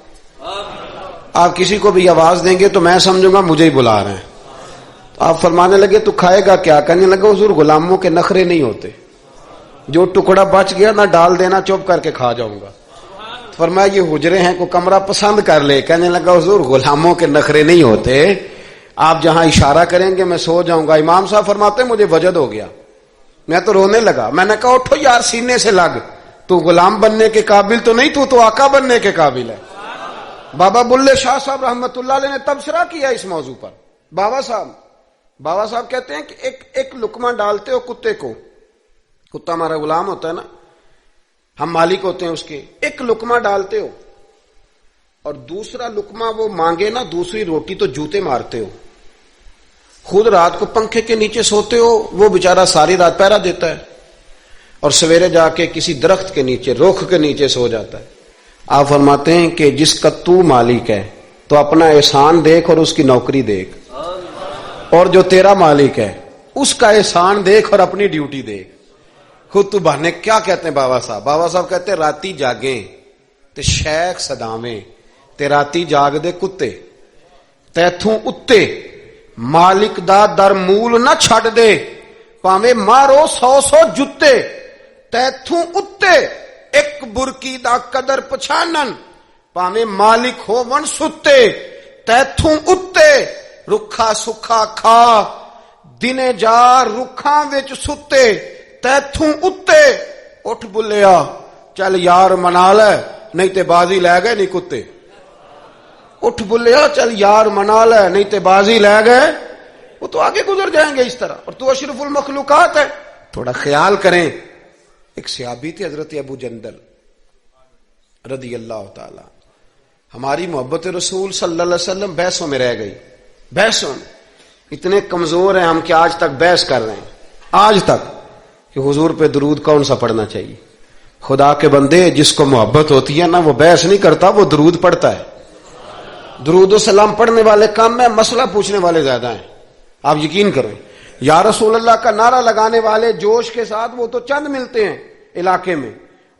آپ کسی کو بھی آواز دیں گے تو میں سمجھوں گا مجھے ہی بلا رہے ہیں۔ آپ فرمانے لگے تو کھائے گا کیا؟ کہنے لگا حضور غلاموں کے نخرے نہیں ہوتے، جو ٹکڑا بچ گیا نہ ڈال دینا، چپ کر کے کھا جاؤں گا۔ فرمایا یہ حجرے ہیں، کو کمرہ پسند کر لے۔ کہنے لگا حضور غلاموں کے نخرے نہیں ہوتے، آپ جہاں اشارہ کریں گے میں سو جاؤں گا۔ امام صاحب فرماتے مجھے وجد ہو گیا، میں تو رونے لگا، میں نے کہا اٹھو یار سینے سے لگ، تو غلام بننے کے قابل تو نہیں، تو آقا بننے کے قابل ہے۔ بابا بلے شاہ صاحب رحمت اللہ علیہ نے تبصرہ کیا اس موضوع پر۔ بابا صاحب کہتے ہیں کہ ایک لقمہ ڈالتے ہو کتے کو، کتا ہمارا غلام ہوتا ہے نا، ہم مالک ہوتے ہیں اس کے، ایک لقمہ ڈالتے ہو اور دوسرا لقمہ وہ مانگے نا، دوسری روٹی تو جوتے مارتے ہو، خود رات کو پنکھے کے نیچے سوتے ہو، وہ بیچارہ ساری رات پہرا دیتا ہے اور سویرے جا کے کسی درخت کے نیچے، رخ کے نیچے سو جاتا ہے۔ آپ فرماتے ہیں کہ جس کا تو مالک ہے تو اپنا احسان دیکھ اور اس کی نوکری دیکھ، اور جو تیرا مالک ہے اس کا احسان دیکھ اور اپنی ڈیوٹی دیکھ۔ خود تو بہانے کیا کہتے ہیں بابا صاحب کہتے ہیں راتی جاگیں تے شیخ صداویں تے راتی جاگ دے کتے تیتھوں اتے ਮਾਲਿਕ ਦਾ ਦਰ ਮੂਲ ਨਾ ਛੱਡ ਦੇ, ਭਾਵੇਂ ਮਾਰੋ 100 ਜੁੱਤੇ, ਤੈਥੋਂ ਉੱਤੇ ਇੱਕ ਬੁਰਕੀ ਦਾ ਕਦਰ ਪਛਾਨਣ, ਭਾਵੇਂ ਮਾਲਿਕ ਹੋਵਣ ਸੁੱਤੇ, ਤੈਥੋਂ ਉੱਤੇ ਰੁੱਖਾ ਸੁੱਖਾ ਖਾ, ਦਿਨੇ ਜਾ ਰੁੱਖਾਂ ਵਿੱਚ ਸੁੱਤੇ, ਤੈਥੋਂ ਉੱਤੇ ਉੱਠ ਬੁੱਲਿਆ, ਚੱਲ ਯਾਰ ਮਨਾ ਲੈ ਨਹੀਂ ਤੇ ਬਾਜ਼ੀ ਲੈ ਗਏ ਨਹੀਂ ਕੁੱਤੇ। اٹھ بلیا چل یار منا لے نہیں تے بازی لے گئے، وہ تو آگے گزر جائیں گے اس طرح، اور تو اشرف المخلوقات ہے۔ تھوڑا خیال کریں، ایک صحابی تھے حضرت ابو جندل رضی اللہ تعالی، ہماری محبت رسول صلی اللہ علیہ وسلم بحثوں میں رہ گئی، بحثوں میں اتنے کمزور ہیں ہم کہ آج تک بحث کر رہے ہیں، آج تک کہ حضور پہ درود کون سا پڑھنا چاہیے۔ خدا کے بندے، جس کو محبت ہوتی ہے نا وہ بحث نہیں کرتا، وہ درود پڑھتا ہے۔ درود و سلام پڑھنے والے کم میں، مسئلہ پوچھنے والے زیادہ ہیں، آپ یقین کریں۔ یا رسول اللہ کا نعرہ لگانے والے جوش کے ساتھ وہ تو چند ملتے ہیں علاقے میں،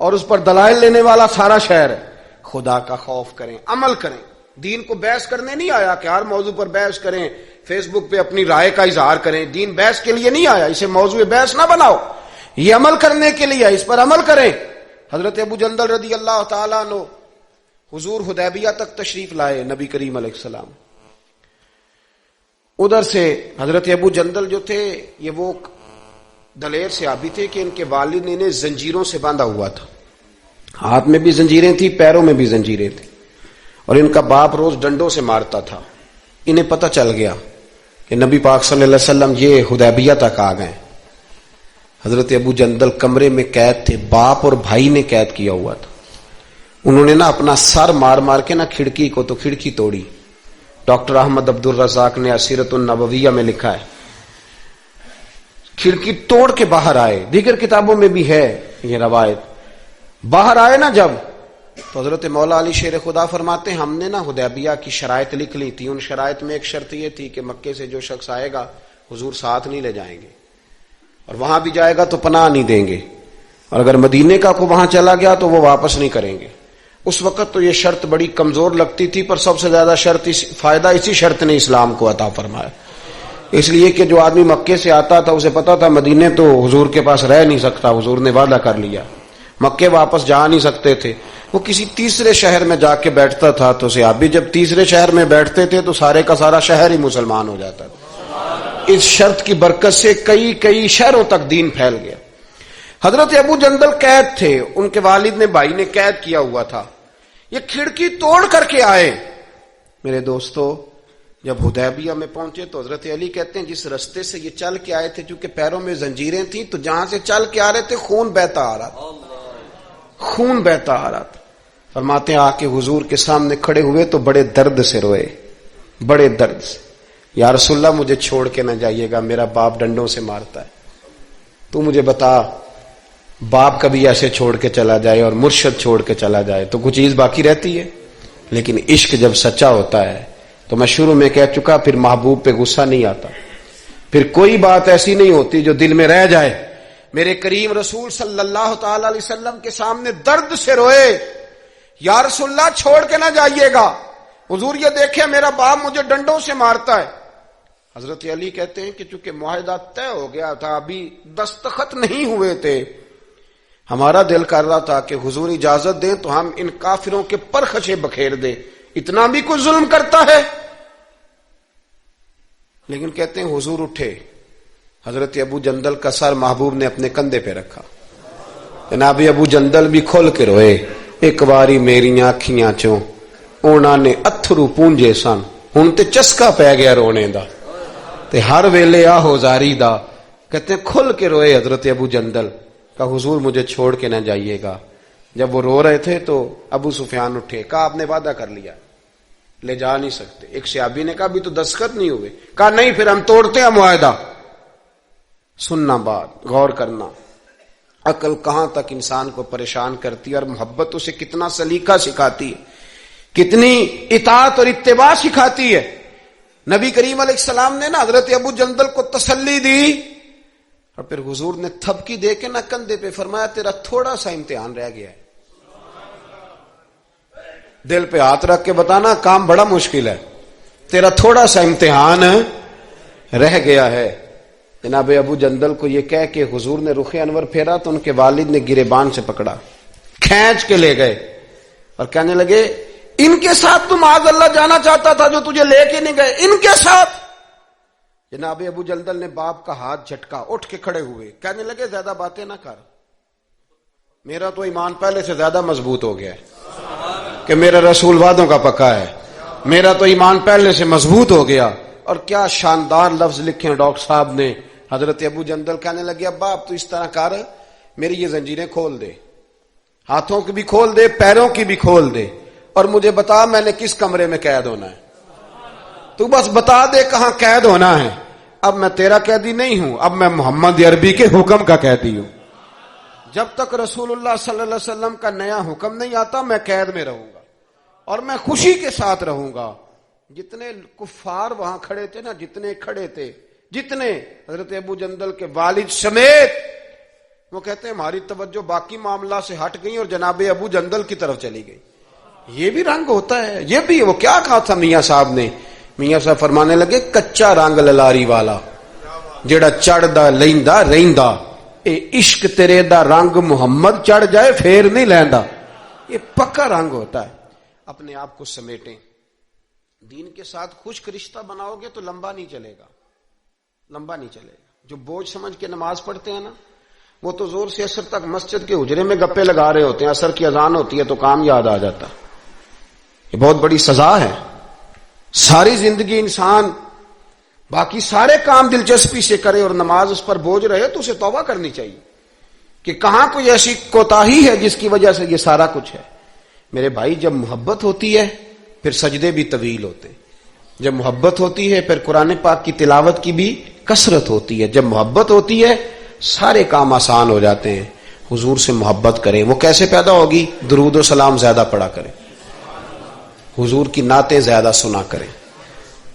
اور اس پر دلائل لینے والا سارا شہر ہے۔ خدا کا خوف کریں، عمل کریں۔ دین کو بحث کرنے نہیں آیا کہ ہر موضوع پر بحث کریں، فیس بک پہ اپنی رائے کا اظہار کریں۔ دین بحث کے لیے نہیں آیا، اسے موضوع بحث نہ بناؤ، یہ عمل کرنے کے لیے، اس پر عمل کریں۔ حضرت ابو جندل رضی اللہ تعالیٰ عنہ حضور حدیبیہ تک تشریف لائے، نبی کریم علیہ السلام۔ ادھر سے حضرت ابو جندل جو تھے یہ وہ دلیر صحابی تھے کہ ان کے والد نے انہیں زنجیروں سے باندھا ہوا تھا، ہاتھ میں بھی زنجیریں تھیں، پیروں میں بھی زنجیریں تھیں، اور ان کا باپ روز ڈنڈوں سے مارتا تھا۔ انہیں پتہ چل گیا کہ نبی پاک صلی اللہ علیہ وسلم یہ حدیبیہ تک آ گئے۔ حضرت ابو جندل کمرے میں قید تھے، باپ اور بھائی نے قید کیا ہوا تھا۔ انہوں نے نا اپنا سر مار مار کے نا کھڑکی کو تو کھڑکی توڑی۔ ڈاکٹر احمد عبد الرزاق نے سیرت النبویہ میں لکھا ہے کھڑکی توڑ کے باہر آئے، دیگر کتابوں میں بھی ہے یہ روایت۔ باہر آئے نا جب، تو حضرت مولا علی شیر خدا فرماتے ہیں ہم نے نا حدیبیہ کی شرائط لکھ لی تھی، ان شرائط میں ایک شرط یہ تھی کہ مکے سے جو شخص آئے گا حضور ساتھ نہیں لے جائیں گے، اور وہاں بھی جائے گا تو پناہ نہیں دیں گے، اور اگر مدینے کا کو وہاں چلا گیا تو وہ واپس نہیں کریں گے۔ اس وقت تو یہ شرط بڑی کمزور لگتی تھی، پر سب سے زیادہ فائدہ اسی شرط نے اسلام کو عطا فرمایا، اس لیے کہ جو آدمی مکے سے آتا تھا اسے پتا تھا مدینے تو حضور کے پاس رہ نہیں سکتا، حضور نے وعدہ کر لیا، مکے واپس جا نہیں سکتے تھے، وہ کسی تیسرے شہر میں جا کے بیٹھتا تھا، تو صحابی جب تیسرے شہر میں بیٹھتے تھے تو سارے کا سارا شہر ہی مسلمان ہو جاتا تھا۔ اس شرط کی برکت سے کئی شہروں تک دین پھیل گیا۔ حضرت ابو جندل قید تھے، ان کے والد نے بھائی نے قید کیا ہوا تھا، یہ کھڑکی توڑ کر کے آئے۔ میرے دوستو، جب حدیبیہ میں پہنچے تو حضرت علی کہتے ہیں جس رستے سے یہ چل کے آئے تھے، چونکہ پیروں میں زنجیریں تھیں تو جہاں سے چل کے آ رہے تھے خون بہتا آ رہا تھا، خون بہتا آ رہا تھا۔ فرماتے ہیں آ کے حضور کے سامنے کھڑے ہوئے تو بڑے درد سے روئے، بڑے درد سے، یا رسول اللہ مجھے چھوڑ کے نہ جائیے گا، میرا باپ ڈنڈوں سے مارتا ہے، تو مجھے بتا باپ کبھی ایسے چھوڑ کے چلا جائے اور مرشد چھوڑ کے چلا جائے تو کچھ چیز باقی رہتی ہے، لیکن عشق جب سچا ہوتا ہے تو میں شروع میں کہہ چکا، پھر محبوب پہ غصہ نہیں آتا، پھر کوئی بات ایسی نہیں ہوتی جو دل میں رہ جائے۔ میرے کریم رسول صلی اللہ تعالی علیہ وسلم کے سامنے درد سے روئے، یا رسول اللہ چھوڑ کے نہ جائیے گا، حضور یہ دیکھے میرا باپ مجھے ڈنڈوں سے مارتا ہے۔ حضرت علی کہتے ہیں کہ چونکہ معاہدہ طے ہو گیا تھا، ابھی دستخط نہیں ہوئے تھے، ہمارا دل کر رہا تھا کہ حضور اجازت دیں تو ہم ان کافروں کے پرخچے بکھیر دیں، اتنا بھی کوئی ظلم کرتا ہے؟ لیکن کہتے ہیں حضور اٹھے، حضرت ابو جندل کا سر محبوب نے اپنے کندھے پہ رکھا، جناب ابو جندل بھی کھل کے روئے، ایک باری میری آنکھیاں چوں اونا نے اتھرو پونجے سن، ہن تے چسکا پہ گیا رونے دا، تے ہر ویلے آہو زاری دا۔ کہتے ہیں کھل کے روئے حضرت ابو جندل، کہا حضور مجھے چھوڑ کے نہ جائیے گا۔ جب وہ رو رہے تھے تو ابو سفیان اٹھے، کہا آپ نے وعدہ کر لیا، لے جا نہیں سکتے۔ ایک صحابی نے کہا بھی تو دستخط نہیں ہوئے، کہا نہیں پھر ہم توڑتے ہیں معاہدہ۔ سننا بات، غور کرنا، عقل کہاں تک انسان کو پریشان کرتی ہے، اور محبت اسے کتنا سلیقہ سکھاتی ہے، کتنی اطاعت اور اتباع سکھاتی ہے۔ نبی کریم علیہ السلام نے نا حضرت ابو جندل کو تسلی دی، اور پھر حضور نے تھپکی دے کے نہ کندھے پہ فرمایا تیرا تھوڑا سا امتحان رہ گیا ہے۔ دل پہ ہاتھ رکھ کے بتانا کام بڑا مشکل ہے، تیرا تھوڑا سا امتحان رہ گیا ہے۔ جناب ابو جندل کو یہ کہہ کہ حضور نے رخ انور پھیرا تو ان کے والد نے گریبان سے پکڑا، کھینچ کے لے گئے اور کہنے لگے ان کے ساتھ تم معاذ اللہ جانا چاہتا تھا جو تجھے لے کے نہیں گئے، ان کے ساتھ۔ جناب ابو جندل نے باپ کا ہاتھ جھٹکا، اٹھ کے کھڑے ہوئے، کہنے لگے زیادہ باتیں نہ کر، میرا تو ایمان پہلے سے زیادہ مضبوط ہو گیا ہے کہ میرا رسول وعدوں کا پکا ہے، میرا تو ایمان پہلے سے مضبوط ہو گیا۔ اور کیا شاندار لفظ لکھے ہیں ڈاکٹر صاحب نے۔ حضرت ابو جندل کہنے لگے ابا اب تو اس طرح کر، میری یہ زنجیریں کھول دے، ہاتھوں کی بھی کھول دے، پیروں کی بھی کھول دے، اور مجھے بتا میں نے کس کمرے میں قید ہونا ہے، تو بس بتا دے کہاں قید ہونا ہے۔ اب میں تیرا قیدی نہیں ہوں، اب میں محمد عربی کے حکم کا قیدی ہوں۔ جب تک رسول اللہ صلی اللہ علیہ وسلم کا نیا حکم نہیں آتا میں قید میں رہوں گا اور میں خوشی کے ساتھ رہوں گا۔ جتنے کفار وہاں کھڑے تھے نا، جتنے کھڑے تھے، جتنے حضرت ابو جندل کے والد سمیت، وہ کہتے ہیں ہماری توجہ باقی معاملہ سے ہٹ گئی اور جناب ابو جندل کی طرف چلی گئی۔ یہ بھی رنگ ہوتا ہے، یہ بھی وہ کیا کہا تھا میاں صاحب نے؟ میاں صاحب فرمانے لگے کچا رنگ للاری والا جڑا چڑھدا لیندا رہندا، اے عشق تیرے دا رنگ محمد چڑھ جائے پھر نہیں لیندا۔ یہ پکا رنگ ہوتا ہے۔ اپنے آپ کو سمیٹیں، دین کے ساتھ خشک رشتہ بناؤ گے تو لمبا نہیں چلے گا، لمبا نہیں چلے گا۔ جو بوجھ سمجھ کے نماز پڑھتے ہیں نا، وہ تو زور سے عصر تک مسجد کے حجرے میں گپے لگا رہے ہوتے ہیں، عصر کی اذان ہوتی ہے تو کام یاد آ جاتا۔ یہ بہت بڑی سزا ہے۔ ساری زندگی انسان باقی سارے کام دلچسپی سے کرے اور نماز اس پر بوجھ رہے تو اسے توبہ کرنی چاہیے کہ کہاں کوئی ایسی کوتاہی ہے جس کی وجہ سے یہ سارا کچھ ہے۔ میرے بھائی جب محبت ہوتی ہے پھر سجدے بھی طویل ہوتے ہیں، جب محبت ہوتی ہے پھر قرآن پاک کی تلاوت کی بھی کثرت ہوتی ہے، جب محبت ہوتی ہے سارے کام آسان ہو جاتے ہیں۔ حضور سے محبت کریں، وہ کیسے پیدا ہوگی؟ درود و سلام زیادہ پڑھا کریں، حضور کی نعتیں زیادہ سنا کریں۔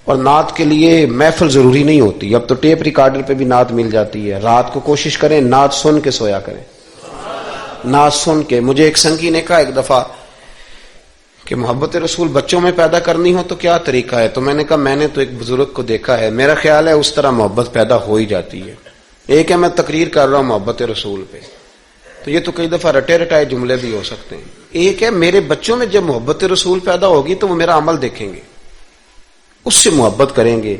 اور نعت کے لیے محفل ضروری نہیں ہوتی، اب تو ٹیپ ریکارڈر پہ بھی نعت مل جاتی ہے۔ رات کو کوشش کریں نعت سن کے سویا کریں، نعت سن کے۔ مجھے ایک سنگی نے کہا ایک دفعہ کہ محبت رسول بچوں میں پیدا کرنی ہو تو کیا طریقہ ہے؟ تو میں نے کہا میں نے تو ایک بزرگ کو دیکھا ہے، میرا خیال ہے اس طرح محبت پیدا ہو ہی جاتی ہے۔ ایک ہے میں تقریر کر رہا ہوں محبت رسول پہ، تو یہ تو کئی دفعہ رٹے رٹائے جملے بھی ہو سکتے ہیں۔ ایک ہے میرے بچوں میں جب محبت رسول پیدا ہوگی تو وہ میرا عمل دیکھیں گے، اس سے محبت کریں گے۔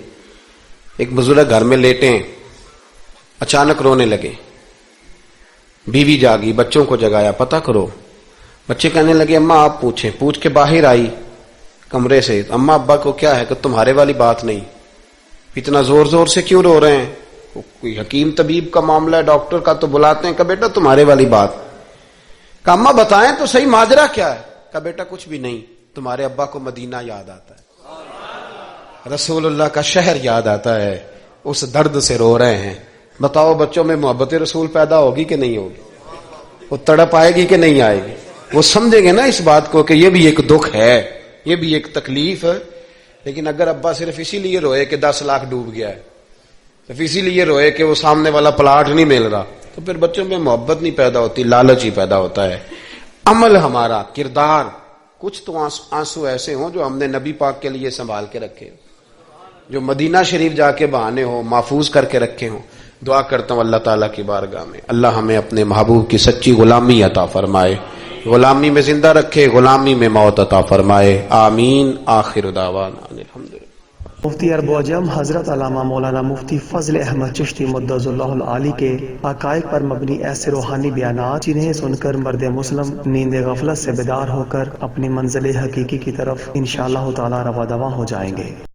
ایک بزرگ گھر میں لیٹیں، اچانک رونے لگے، بیوی جاگی، بچوں کو جگایا، پتہ کرو۔ بچے کہنے لگے اماں آپ پوچھیں، پوچھ کے باہر آئی کمرے سے، اماں ابا کو کیا ہے کہ تمہارے والی بات نہیں، اتنا زور زور سے کیوں رو رہے ہیں؟ کوئی حکیم طبیب کا معاملہ ہے، ڈاکٹر کا تو بلاتے ہیں، کہ بیٹا تمہارے والی بات۔ کہ اماں بتائیں تو صحیح ماجرا کیا ہے؟ کہ بیٹا کچھ بھی نہیں، تمہارے ابا کو مدینہ یاد آتا ہے، رسول اللہ کا شہر یاد آتا ہے، اس درد سے رو رہے ہیں۔ بتاؤ بچوں میں محبت رسول پیدا ہوگی کہ نہیں ہوگی؟ وہ تڑپ آئے گی کہ نہیں آئے گی؟ وہ سمجھیں گے نا اس بات کو کہ یہ بھی ایک دکھ ہے، یہ بھی ایک تکلیف ہے۔ لیکن اگر ابا صرف اسی لیے روئے کہ 10 لاکھ ڈوب گیا ہے، صرف اسی لیے روئے کہ وہ سامنے والا پلاٹ نہیں مل رہا، تو پھر بچوں میں محبت نہیں پیدا ہوتی، لالچ ہی پیدا ہوتا ہے۔ عمل ہمارا، کردار، کچھ تو آنسو ایسے ہوں جو ہم نے نبی پاک کے لیے سنبھال کے رکھے، جو مدینہ شریف جا کے بہانے ہوں، محفوظ کر کے رکھے ہوں۔ دعا کرتا ہوں اللہ تعالیٰ کی بارگاہ میں اللہ ہمیں اپنے محبوب کی سچی غلامی عطا فرمائے، غلامی میں زندہ رکھے، غلامی میں موت عطا فرمائے، آمین۔ آخر دعوانا الحمدللہ۔ مفتی عرب و عجم حضرت علامہ مولانا مفتی فضل احمد چشتی مدظ اللہ العالی کے حقائق پر مبنی ایسے روحانی بیانات جنہیں سن کر مرد مسلم نیند غفلت سے بیدار ہو کر اپنی منزل حقیقی کی طرف انشاءاللہ تعالی روا دواں ہو جائیں گے۔